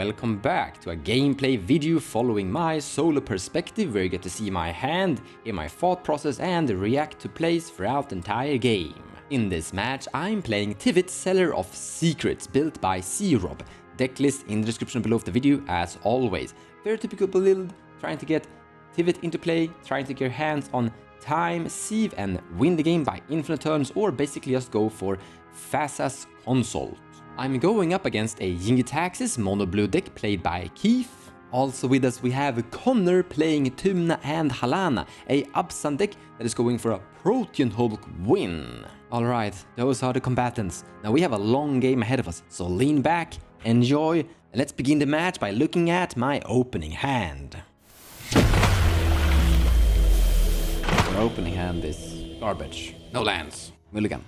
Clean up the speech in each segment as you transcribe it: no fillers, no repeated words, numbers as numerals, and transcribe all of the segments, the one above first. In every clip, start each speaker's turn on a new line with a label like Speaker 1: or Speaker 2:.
Speaker 1: welcome back to a gameplay video following my solo perspective where you get to see my hand, hear my thought process and react to plays throughout the entire game. In this match I'm playing Tivit, Seller of Secrets, built by C-Rob. Deck list in the description below of the video as always. Very typical build, trying to get Tivit into play, trying to get your hands on time, sieve and win the game by infinite turns, or basically just go for Thrasios Consult. I'm going up against a Jin-Gitaxias mono blue deck played by Keith. Also with us we have Connor playing Tymna and Halana, a Absan deck that is going for a Protean Hulk win. Alright, those are the combatants. Now we have a long game ahead of us, so lean back, enjoy, and let's begin the match by looking at my opening hand. Our opening hand is garbage. No lands. Mulligan.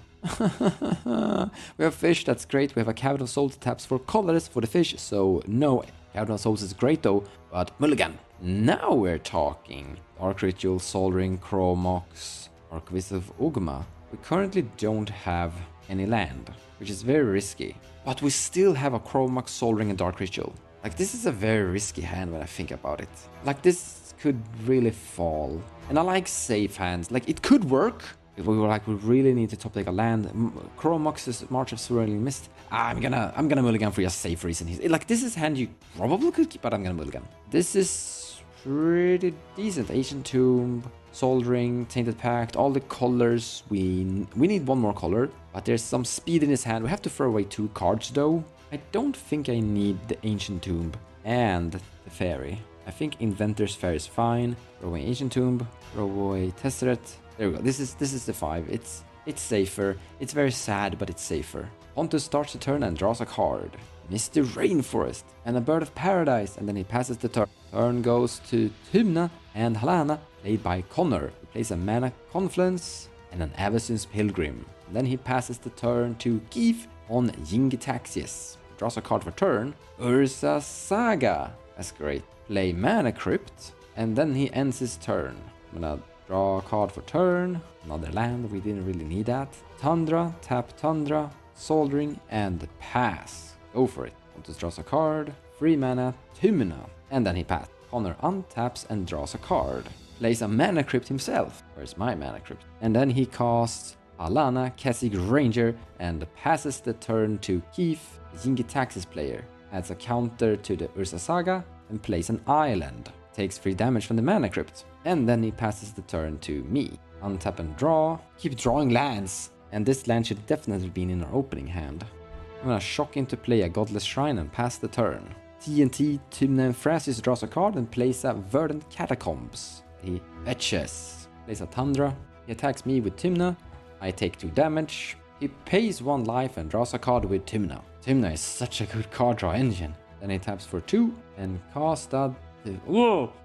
Speaker 1: We have fish, that's great. We have a Capital Souls taps for colors for the fish, so no. Capital Souls is great though, but mulligan. Now we're talking. Dark Ritual, Soul Ring, Chromox, Archivist of Ugma. We currently don't have any land, which is very risky. But we still have a Chromox, Soul Ring and Dark Ritual. Like, this is a very risky hand when I think about it. Like, this could really fall. And I like safe hands. Like, it could work. If we were like, we really need to top deck a land. Chromox's March of Swirling Mist. I'm gonna mulligan for just safe reason. Like, this is a hand you probably could keep, but I'm gonna mulligan. This is pretty decent. Ancient Tomb, Soul Ring, Tainted Pact, all the colors. We need one more color, but there's some speed in his hand. We have to throw away 2 cards though. I don't think I need the Ancient Tomb and the Fairy. I think Inventor's Fairy is fine. Throw away Ancient Tomb, throw away Tesseret. There we go. This is the 5. It's safer. It's very sad, but it's safer. Pontus starts the turn and draws a card. Mr. Rainforest and a Bird of Paradise, and then he passes the turn. Turn goes to Tymna and Halana, played by Connor, who plays a Mana Confluence and an Avacyn's Pilgrim. And then he passes the turn to Keith on Jin-Gitaxias. Draws a card for turn. Urza Saga. That's great. Play Mana Crypt, and then he ends his turn. I'm gonna draw a card for turn. Another land, we didn't really need that. Tundra, tap Tundra, Soul Ring, and pass. Go for it. Pontus draws a card. 3 mana, Tymna. And then he passes. Connor untaps and draws a card. Plays a Mana Crypt himself. Where's my Mana Crypt? And then he casts Alana, Kessig Ranger, and passes the turn to Keith, Jin-Gitaxias player. Adds a counter to the Urza Saga and plays an island. Takes 3 damage from the Mana Crypt. And then he passes the turn to me. Untap and draw. Keep drawing lands. And this land should definitely be in our opening hand. I'm gonna shock into play a Godless Shrine and pass the turn. TNT, Tymna and Thrasios draws a card and plays a Verdant Catacombs. He fetches. Plays a Tundra. He attacks me with Tymna. I take 2 damage. He pays 1 life and draws a card with Tymna. Tymna is such a good card draw engine. Then he taps for 2 and casts the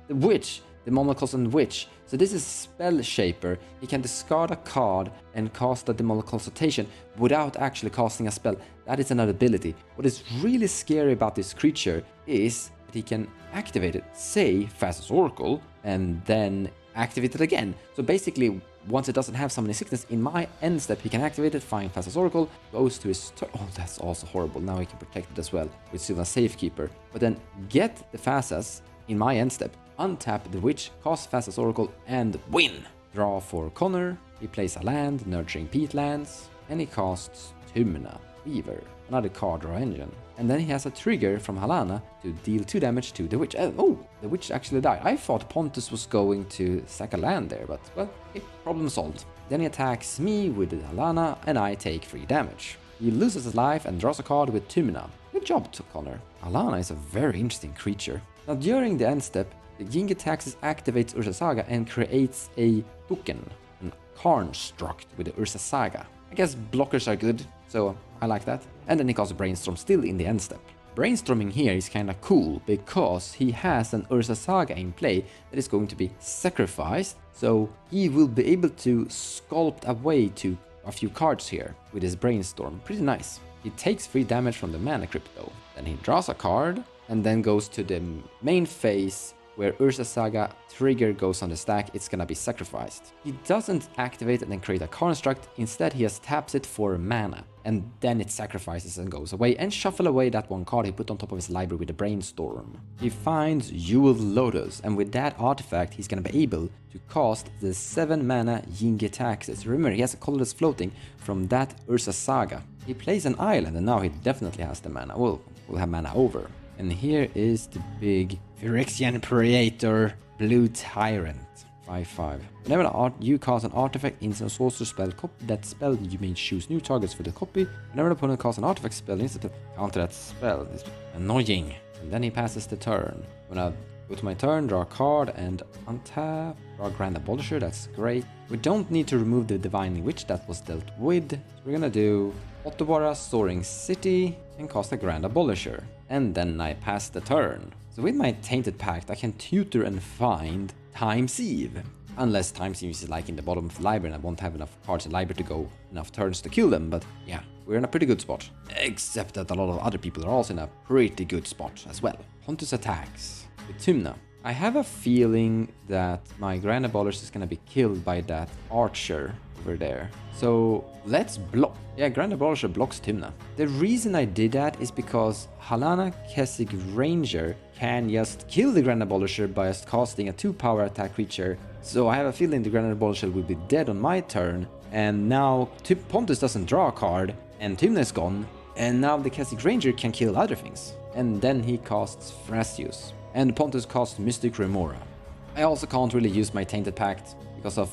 Speaker 1: Witch. The Demonical Witch. So this is Spell Shaper. He can discard a card and cast a Demonical Consultation without actually casting a spell. That is another ability. What is really scary about this creature is that he can activate it, say Thrasios Oracle, and then activate it again. So basically, once it doesn't have Summoning Sickness, in my end step he can activate it, find Thrasios Oracle, goes to his turn. Oh, that's also horrible. Now he can protect it as well with Sylvan Safekeeper. But then get the Thrasios in my end step, untap the Witch, cast Thrasios Oracle, and win! Draw for Connor. He plays a land, Nurturing Peatlands, and he casts Tymna, Weaver, another card draw engine. And then he has a trigger from Halana to deal 2 damage to the Witch. Oh, the Witch actually died. I thought Pontus was going to sack a land there, but well, okay, problem solved. Then he attacks me with Halana, and I take 3 damage. He loses his life and draws a card with Tymna. Good job to Connor. Halana is a very interesting creature. Now during the end step, the Jin-Gitaxias activates Urza Saga and creates a token, an Karnstruct with the Urza Saga. I guess blockers are good, so I like that. And then he casts Brainstorm still in the end step. Brainstorming here is kinda cool because he has an Urza Saga in play that is going to be sacrificed, so he will be able to sculpt away to a few cards here with his Brainstorm. Pretty nice. He takes 3 damage from the Mana Crypt though. Then he draws a card and then goes to the main phase where Ursa Saga trigger goes on the stack, it's gonna be sacrificed. He doesn't activate and then create a construct, instead he just taps it for mana, and then it sacrifices and goes away, and shuffle away that one card he put on top of his library with the Brainstorm. He finds Jeweled Lotus, and with that artifact he's gonna be able to cast the 7 mana Jin-Gitaxias. Remember, he has a colorless floating from that Ursa Saga. He plays an island, and now he definitely has the mana. We'll have mana over. And here is the big Phyrexian Praetor blue tyrant. 5/5. Whenever you cast an artifact, instant sorcerer spell, copy that spell, you may choose new targets for the copy. Whenever an opponent casts an artifact spell, instantly counter that spell. It's annoying. And then he passes the turn. When I go to my turn, draw a card and untap, draw a Grand Abolisher, that's great. We don't need to remove the Divine Witch that was dealt with. So we're gonna do Otawara, Soaring City, and cast a Grand Abolisher. And then I pass the turn. So with my Tainted Pact, I can tutor and find Time-Sieve. Unless Time-Sieve is like in the bottom of the library and I won't have enough cards in the library to go enough turns to kill them, but yeah, we're in a pretty good spot. Except that a lot of other people are also in a pretty good spot as well. Pontus attacks with Tymna. I have a feeling that my Grand Abolisher is gonna be killed by that archer over there. So let's block. Yeah, Grand Abolisher blocks Tymna. The reason I did that is because Halana Kessig Ranger can just kill the Grand Abolisher by just casting a 2-power attack creature. So I have a feeling the Grand Abolisher will be dead on my turn. And now Pontus doesn't draw a card and Tymna is gone. And now the Kessig Ranger can kill other things. And then he casts Thrasios. And Pontus casts Mystic Remora. I also can't really use my Tainted Pact because of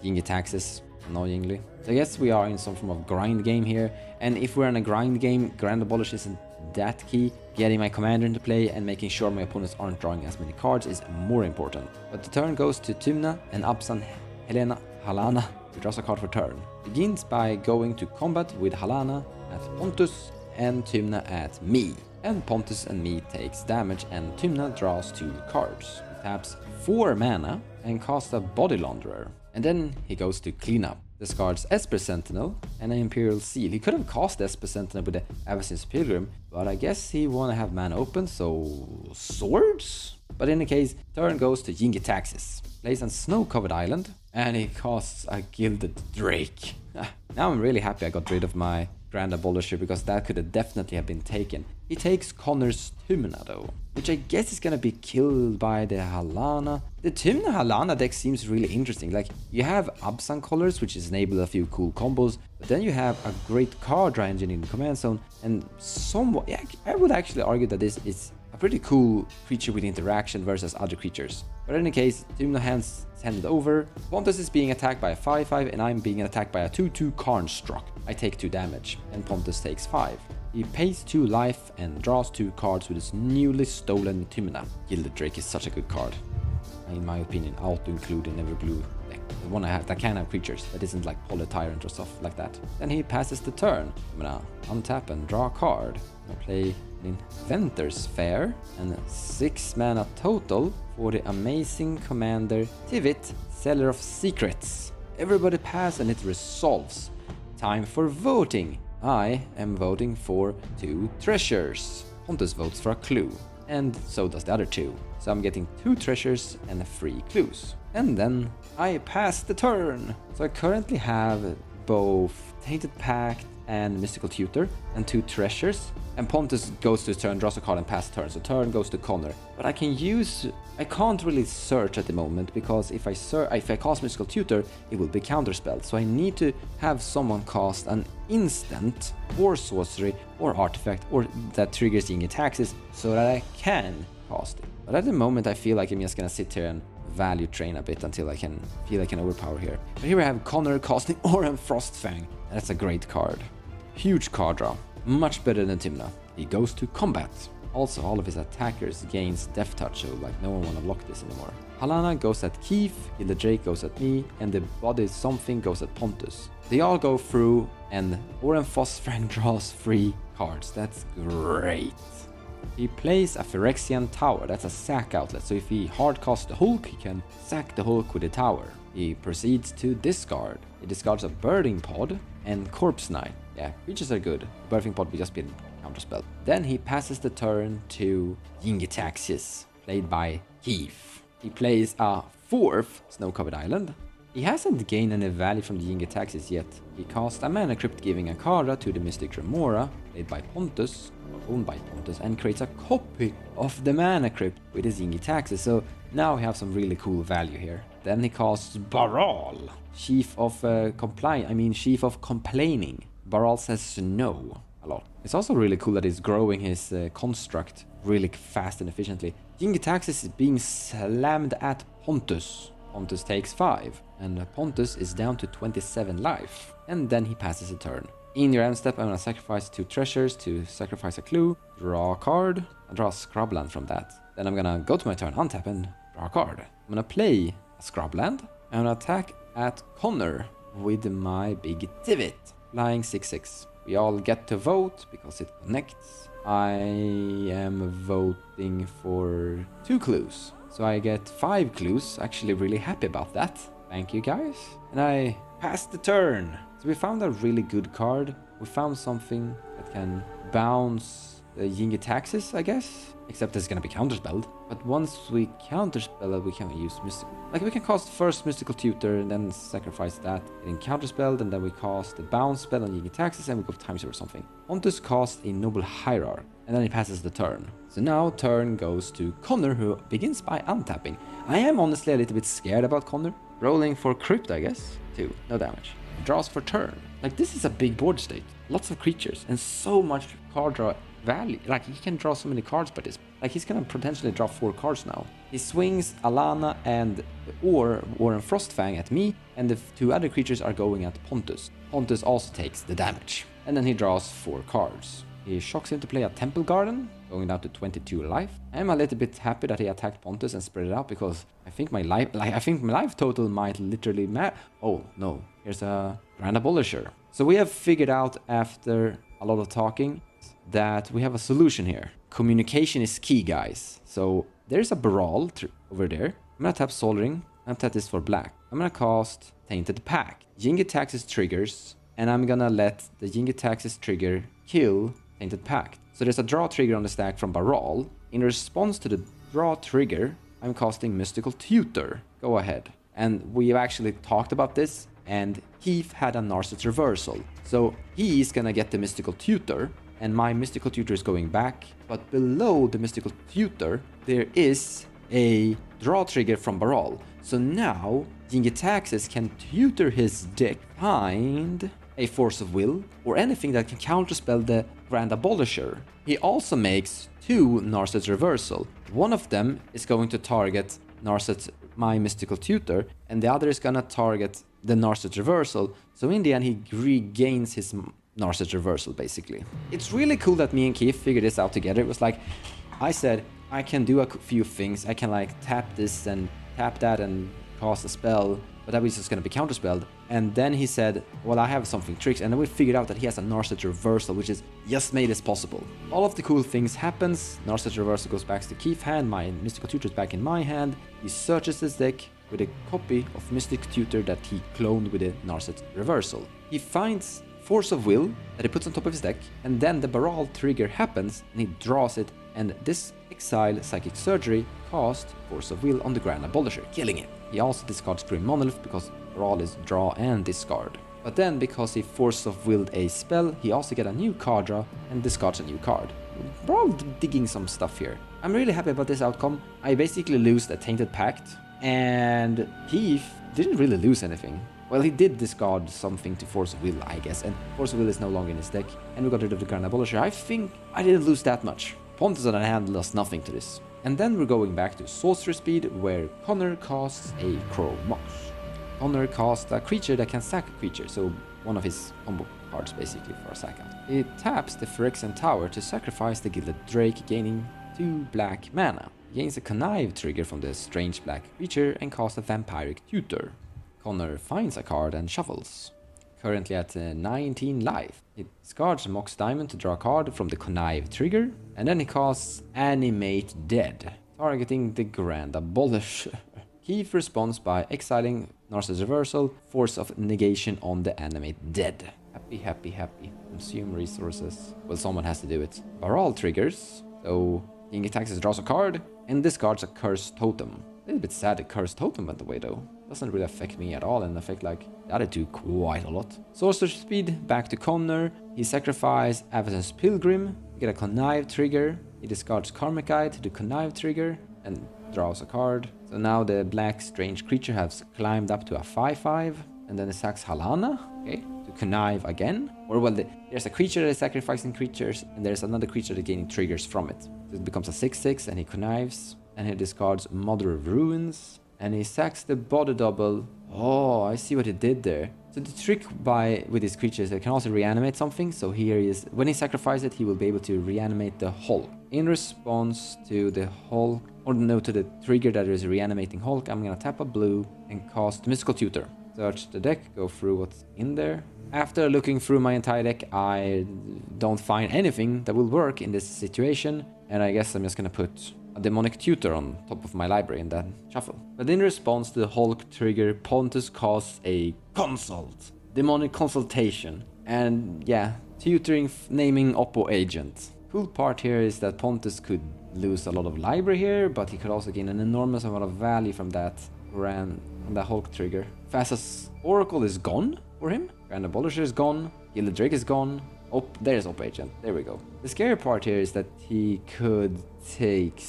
Speaker 1: Jin-Gitaxias, annoyingly. So I guess we are in some form of grind game here. And if we're in a grind game, Grand Abolish isn't that key. Getting my commander into play and making sure my opponents aren't drawing as many cards is more important. But the turn goes to Tymna and Tymna Halana, who draws a card for turn. Begins by going to combat with Halana at Pontus and Tymna at me. And Pontus and me takes damage and Tymna draws 2 cards. He taps 4 mana and casts a Body Launderer. And then he goes to clean up. Discards Esper Sentinel and an Imperial Seal. He could have cast Esper Sentinel with the Avacyn's Pilgrim, but I guess he wanna have mana open, so swords? But in any case, turn goes to Jin-Gitaxias. Plays on Snow-Covered Island, and he casts a Gilded Drake. Now I'm really happy I got rid of my Grand Abolisher, because that could have definitely have been taken. He takes Connor's Tymna though, which I guess is gonna be killed by the Halana. The Tymna Halana deck seems really interesting. Like, you have Absan colors, which is enable a few cool combos, but then you have a great card draw engine in the command zone, and somewhat, yeah, I would actually argue that this is a pretty cool creature with interaction versus other creatures. But in any case, Tymna hands handed over. Pontus is being attacked by a 5/5 and I'm being attacked by a 2/2 Construct. I take 2 damage and Pontus takes 5. He pays 2 life and draws 2 cards with his newly stolen Tymna. Gilded Drake is such a good card. In my opinion, auto-include in every blue deck. The one I have that can have creatures that isn't like Tyrant or stuff like that. Then he passes the turn. I'm gonna untap and draw a card. I'm gonna play Inventor's Fair and 6 mana total for the amazing commander Tivit, Seller of Secrets. Everybody pass and it resolves. Time for voting. I am voting for 2 treasures. Pontus votes for a clue, and so does the other 2. So I'm getting 2 treasures and 3 clues. And then I pass the turn. So I currently have both Tainted Pact and Mystical Tutor and 2 treasures. And Pontus goes to his turn, draws a card and passes turn. So turn goes to Connor. But I can't really search at the moment, because if I cast Mystical Tutor, it will be counterspell. So I need to have someone cast an instant or sorcery or artifact or that triggers Jin-Gitaxias so that I can cast it. But at the moment I feel like I'm just gonna sit here and value train a bit until I can feel I can overpower here. But here we have Connor casting Oran Frostfang. That's a great card. Huge card draw. Much better than Tymna. He goes to combat. Also, all of his attackers gains Death Touch, so like no one wanna block this anymore. Halana goes at Keith, Gilded Drake goes at me, and the Body Something goes at Pontus. They all go through, and Oran Frostfang draws 3 cards. That's great. He plays a Phyrexian Tower. That's a sack outlet, so if he hardcasts the Hulk, he can sack the Hulk with the tower. He proceeds to discard. He discards a Birding Pod and Corpse Knight. Yeah, creatures are good. The Birthing Pod will just be a counterspell. Then he passes the turn to Jin-Gitaxias. played by Keith. He plays a 4th snow-covered island. He hasn't gained any value from the Jin-Gitaxias yet. He casts a mana crypt giving a Kara to the Mystic Remora, played by Pontus, or owned by Pontus, and creates a copy of the mana crypt with his Jin-Gitaxias. So now we have some really cool value here. Then he casts Baral, Chief of Chief of Complaining. Baral says no a lot. It's also really cool that he's growing his construct really fast and efficiently. Jin-Gitaxias is being slammed at Pontus. Pontus takes 5, and Pontus is down to 27 life. And then he passes a turn. In your end step, I'm gonna sacrifice 2 treasures to sacrifice a clue, draw a card, and draw a scrubland from that. Then I'm gonna go to my turn, untap, and draw a card. I'm gonna play a scrubland. I'm gonna attack at Connor with my big Tivit, flying 6/6. We all get to vote because it connects. I am voting for 2 clues. So I get 5 clues, actually really happy about that. Thank you guys. And I passed the turn. So we found a really good card. We found something that can bounce the Jin-Gitaxias, I guess. Except it's gonna be counterspelled. But once we counterspell it, we can use mystical. Like we can cast first Mystical Tutor and then sacrifice that. Getting counterspelled, and then we cast the bounce spell on Jin-Gitaxias and we go times or something. Pontus casts a Noble Hierarch, and then he passes the turn. So now turn goes to Connor, who begins by untapping. I am honestly a little bit scared about Connor. Rolling for crypt, I guess. 2, no damage. Draws for turn. Like this is a big board state. Lots of creatures and so much card draw value. Like he can draw so many cards by this. Like he's gonna potentially draw 4 cards now. He swings Alana and Warren Frostfang at me, and the 2 other creatures are going at Pontus. Pontus also takes the damage. And then he draws 4 cards. He shocks him to play a Temple Garden, going down to 22 life. I'm a little bit happy that he attacked Pontus and spread it out because I think my life total might literally oh no, here's a Grand Abolisher. So we have figured out after a lot of talking that we have a solution here. Communication is key, guys. So there's a Baral over there. I'm gonna tap Sol Ring and tap this for black. I'm gonna cast Tainted Pact. Jin-Gitaxias triggers, and I'm gonna let the Jin-Gitaxias trigger kill Tainted Pact. So there's a draw trigger on the stack from Baral. In response to the draw trigger, I'm casting Mystical Tutor. Go ahead. And we've actually talked about this, and Keith had a Narset's Reversal. So he's gonna get the Mystical Tutor, and my Mystical Tutor is going back. But below the Mystical Tutor, there is a draw trigger from Baral. So now Jin-Gitaxias can tutor his deck, find a Force of Will, or anything that can counterspell the Grand Abolisher. He also makes 2 Narset's Reversal. One of them is going to target my Mystical Tutor, and the other is gonna target the Narset's Reversal. So in the end, he regains his Narset's Reversal, basically. It's really cool that me and Keith figured this out together. It was like, I said, I can do a few things. I can like tap this and tap that and cast a spell, but that was just gonna be counterspelled. And then he said, well, I have something tricks, and then we figured out that he has a Narset's Reversal, which is just made this possible. All of the cool things happens. Narset's Reversal goes back to Keith's hand, my Mystical Tutor is back in my hand. He searches his deck with a copy of Mystic Tutor that he cloned with a Narset's Reversal. He finds Force of Will that he puts on top of his deck, and then the Baral trigger happens, and he draws it, and this exile Psychic Surgery casts Force of Will on the Grand Abolisher, killing it. He also discards Grim Monolith because Baral is draw and discard. But then, because he Force of Willed a spell, he also get a new card draw and discards a new card. Baral digging some stuff here. I'm really happy about this outcome. I basically lose the Tainted Pact, and Keith didn't really lose anything. Well, he did discard something to Force of Will, I guess, and Force of Will is no longer in his deck, and we got rid of the Grand Abolisher. I think I didn't lose that much. Pontus on the hand lost nothing to this. And then we're going back to Sorcery Speed, where Connor casts a Crow Mox. Connor casts a creature that can sack a creature, so one of his combo cards basically for a sack out. He taps the Phyrexian Tower to sacrifice the Gilded Drake, gaining 2 black mana. He gains a Connive trigger from the strange black creature and casts a Vampiric Tutor. Connor finds a card and shuffles. Currently at 19 life. He discards Mox Diamond to draw a card from the Connive trigger, and then he casts Animate Dead, targeting the Grand Abolisher. Keith responds by exiling Narset's Reversal, Force of Negation on the Animate Dead. Happy, happy, happy. Consume resources. Well, someone has to do it. Baral triggers, so Jin-Gitaxias draws a card and discards a Cursed Totem. A little bit sad the Cursed Totem went away though. Doesn't really affect me at all and affect like the other two quite a lot. Sorcerer Speed, back to Connor. He sacrifices Avacyn's Pilgrim. You get a Connive trigger. He discards Karmic Eye to the Connive trigger and draws a card. So now the black strange creature has climbed up to a 5/5. And then it sacks Halana, okay, to connive again. Or well, there's a creature that is sacrificing creatures, and there's another creature that gaining triggers from it. So it becomes a 6/6, and he connives, and he discards Mother of Ruins, and he sacks the body double. Oh, I see what he did there. So the trick with his creatures, it can also reanimate something. So here he is. When he sacrifices it, he will be able to reanimate the Hulk. In response to the Hulk, or no, to the trigger that is reanimating Hulk, I'm gonna tap a blue and cast Mystical Tutor. Search the deck, go through what's in there. After looking through my entire deck, I don't find anything that will work in this situation, and I guess I'm just gonna put a Demonic Tutor on top of my library and then shuffle. But in response to the Hulk trigger, Pontus casts a Consult, Demonic Consultation, and yeah, tutoring naming Oppo Agent. Cool part here is that Pontus could lose a lot of library here, but he could also gain an enormous amount of value from that the Hulk trigger. Thassa's Oracle is gone for him. Grand Abolisher is gone. Gilded Drake is gone. Oh, there's Op Agent. There we go. The scary part here is that he could take...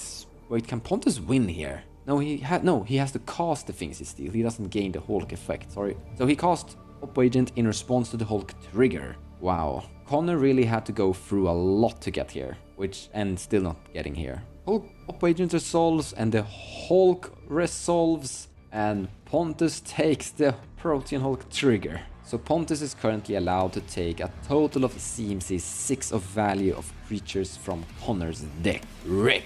Speaker 1: Wait, can Pontus win here? No, he has to cast the things he steals. He doesn't gain the Hulk effect, sorry. So he cast Op Agent in response to the Hulk trigger. Wow. Connor really had to go through a lot to get here, and still not getting here. Hulk Op Agent resolves and the Hulk resolves, and Pontus takes the Protean Hulk trigger. So Pontus is currently allowed to take a total of CMC 6 of value of creatures from Connor's deck. RIP!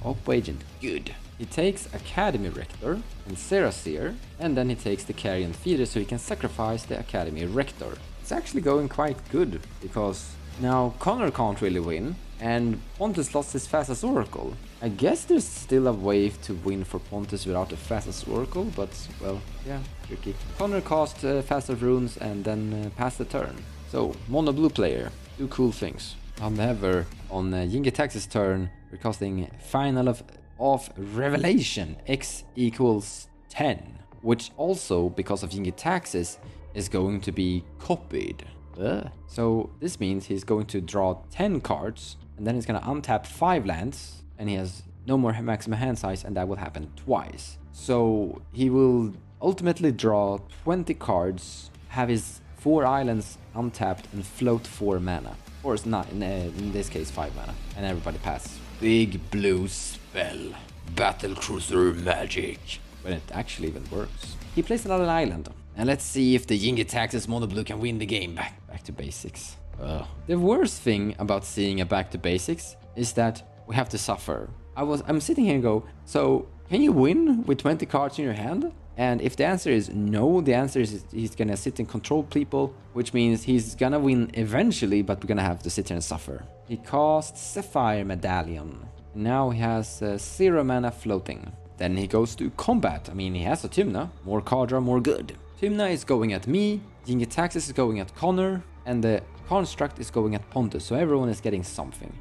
Speaker 1: Op Agent, good. He takes Academy Rector and Seraseer, and then he takes the Carrion Feeder so he can sacrifice the Academy Rector. It's actually going quite good, because now Connor can't really win, and Pontus lost his Thassa's Oracle. I guess there's still a way to win for Pontus without a Thassa's Oracle, but, well, yeah, tricky. Connor cast Thassa's Runes and then passed the turn. So, mono blue player, do cool things. However, on Jin-Gitaxias' turn, we're casting Final of Revelation, x equals 10, which also, because of Jin-Gitaxias, is going to be copied. So this means he's going to draw 10 cards, and then he's going to untap 5 lands, and he has no more maximum hand size, and that will happen twice. So he will ultimately draw 20 cards, have his 4 islands untapped, and float 4 mana. Or it's not, in this case 5 mana, and everybody passes. Big blue spell. Battlecruiser magic. When it actually even works. He plays another island. And let's see if the Jin-Gitaxias mono blue can win the game. Back to basics. The worst thing about seeing a back to basics is that we have to suffer. I'm sitting here and go, so can you win with 20 cards in your hand? And if the answer is no, the answer is he's gonna sit and control people, which means he's gonna win eventually, but we're gonna have to sit here and suffer. He casts Sapphire Medallion. Now he has 0 mana floating. Then he goes to combat. I mean, he has a Tymna. More card draw, more good. Tymna is going at me, Jin-Gitaxias is going at Connor, and the construct is going at Pontus, so everyone is getting something.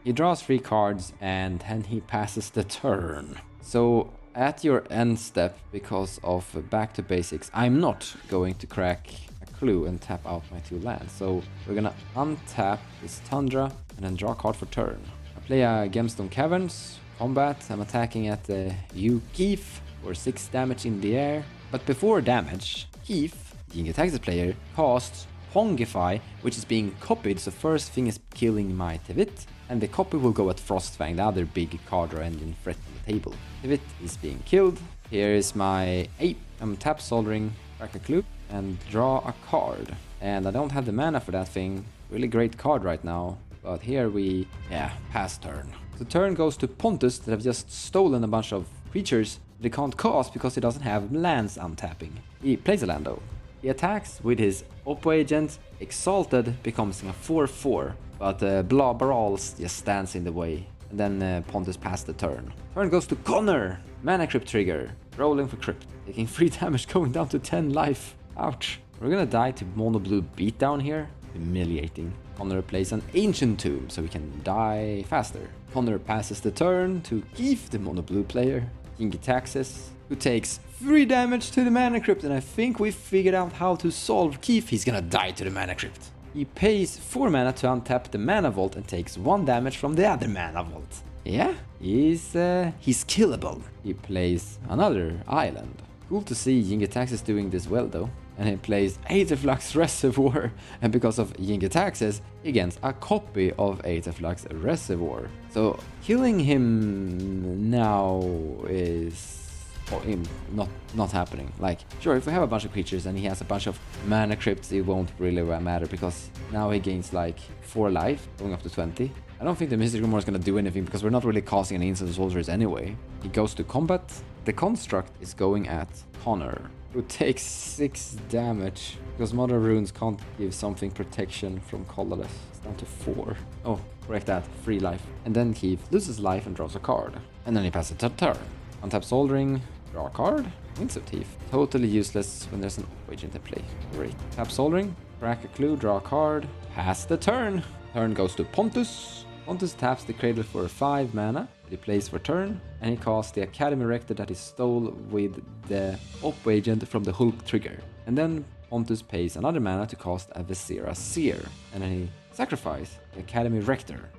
Speaker 1: He draws 3 cards, and then he passes the turn. So, at your end step, because of back to basics, I'm not going to crack a clue and tap out my 2 lands. So, we're gonna untap this Tundra, and then draw a card for turn. I play a Gemstone Caverns, combat, I'm attacking at you, Keith, for 6 damage in the air. But before damage, Keith, Jin-Gitaxias player, casts Pongify, which is being copied, so first thing is killing my Tivit, and the copy will go at Frostfang, the other big card draw engine threat on the table. Tivit is being killed. Here is my ape. I'm tap soldering, crack a clue, and draw a card. And I don't have the mana for that thing. Really great card right now. But here we, pass turn. The turn goes to Pontus that have just stolen a bunch of creatures they can't cast because he doesn't have lands untapping. He plays a land though. He attacks with his Oppo Agent, Exalted, becomes a 4/4, but Brawls just stands in the way. And then Pontus passed the turn. Turn goes to Connor! Mana Crypt trigger, rolling for Crypt, taking 3 damage, going down to 10 life. Ouch. We're gonna die to mono blue beatdown here. Humiliating. Connor plays an Ancient Tomb so he can die faster. Connor passes the turn to Keith, the mono blue player. Jin-Gitaxias, who takes 3 damage to the Mana Crypt, and I think we figured out how to solve Keith. He's gonna die to the Mana Crypt. He pays 4 mana to untap the Mana Vault and takes 1 damage from the other Mana Vault. Yeah, he's killable. He plays another island. Cool to see Jin-Gitaxias doing this well though. And he plays Aetherflux Reservoir, and because of Jin-Gitaxias, he gets a copy of Aetherflux Reservoir. So killing him now is not happening. Like, sure, if we have a bunch of creatures and he has a bunch of Mana Crypts, it won't really matter, because now he gains like 4 life, going up to 20. I don't think the Mystic Grimoire is gonna do anything because we're not really casting any instant sorceries anyway. He goes to combat. The construct is going at Connor, who takes 6 damage because Modern Runes can't give something protection from colorless. It's down to 4. Oh, correct that, 3 life. And then Keith loses life and draws a card. And then he passes a turn. Untap Soldering, draw a card, Winds of Teeth. Totally useless when there's an Agent in play. Great. Tap Soldering, crack a clue, draw a card, pass the turn. Turn goes to Pontus. Pontus taps the Cradle for 5 mana. He plays for turn, and he casts the Academy Rector that he stole with the Oppo Agent from the Hulk trigger. And then Pontus pays another mana to cast a Viscera Seer, and then he sacrifices the Academy Rector.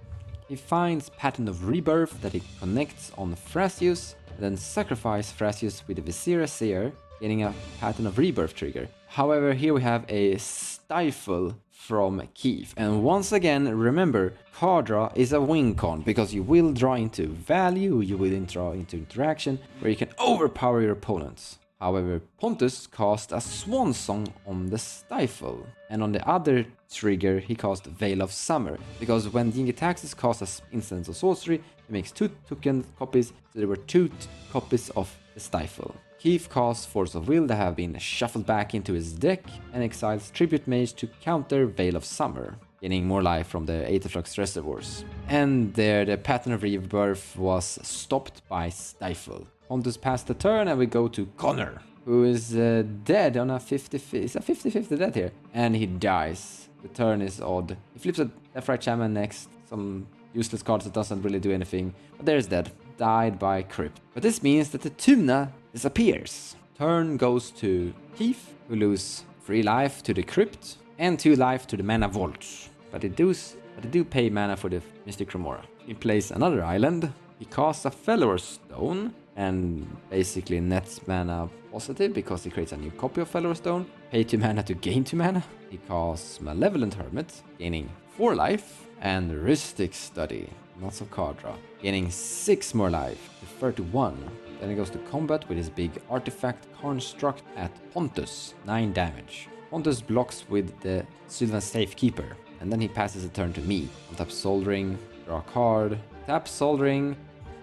Speaker 1: He finds Pattern of Rebirth that he connects on Thrasios, and then sacrifices Thrasios with the Viscera Seer, getting a Pattern of Rebirth trigger. However, here we have a Stifle from Keith. And once again, remember, card draw is a win con, because you will draw into value, you will draw into interaction, where you can overpower your opponents. However, Pontus cast a Swan Song on the Stifle, and on the other trigger he cast Veil of Summer, because when Jin-Gitaxias casts an instant or sorcery, he makes 2 token copies, so there were 2 copies of the Stifle. Keith casts Force of Will that have been shuffled back into his deck, and exiles Tribute Mage to counter Veil of Summer, gaining more life from the Aetherflux Reservoirs. And there the Pattern of Rebirth was stopped by Stifle. Pontus passed the turn, and we go to Connor, who is dead on a 50-50 death here, and he dies. The turn is odd. He flips a Left Right Shaman next, some useless cards that doesn't really do anything, but there's dead. Died by Crypt. But this means that the Tymna disappears. Turn goes to Keith, who loses 3 life to the Crypt and 2 life to the Mana Vaults. But they do pay mana for the Mystic Grimoire. He plays another island. He casts a Fellower's Stone and basically nets mana positive because he creates a new copy of Fellower's Stone. Pay 2 mana to gain 2 mana. He casts Malevolent Hermit, gaining 4 life, and Rhystic Study, lots of card draw, gaining 6 more life to 31. Then he goes to combat with his big artifact construct at Pontus, 9 damage. Pontus blocks with the Sylvan Safekeeper, and then he passes a turn to me. Untap Soldering, draw a card, tap Soldering,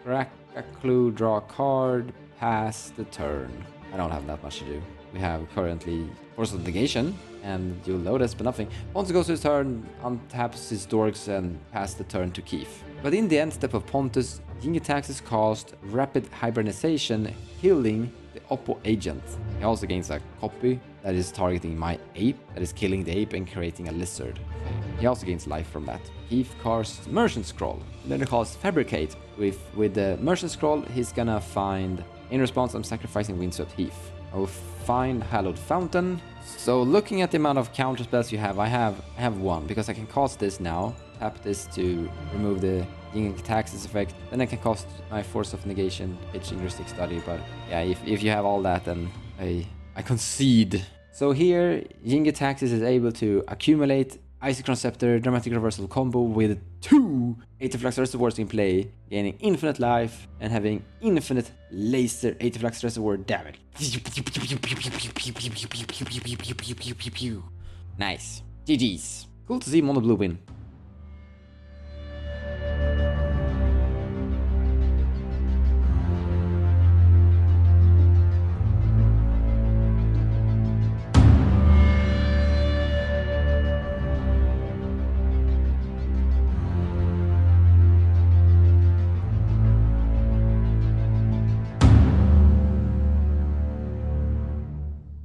Speaker 1: crack a clue, draw a card, pass the turn. I don't have that much to do. We have currently Force of Negation, and you'll notice, but nothing. Pontus goes to his turn, untaps his dorks, and pass the turn to Keith. But in the end step of Pontus, Jin-Gitaxias cast Rapid Hibernization, killing the Oppo Agent. He also gains a copy that is targeting my ape, that is killing the ape and creating a lizard. He also gains life from that. Keith casts Merchant Scroll. And then he casts Fabricate. With the Merchant Scroll, he's gonna find, in response, I'm sacrificing Windswept Heath. I will find Hallowed Fountain. So looking at the amount of counterspells you have, I have 1, because I can cast this now, tap this to remove the Jin-Gitaxias effect, then I can cast my Force of Negation, pitching Rhystic Study, but yeah, if you have all that, then I concede. So here, Jin-Gitaxias is able to accumulate Isochron Scepter, Dramatic Reversal combo with 2 Aetherflux Reservoirs in play, gaining infinite life and having infinite laser Aetherflux Reservoir damage. Nice. GG's. Cool to see Mono Blue win.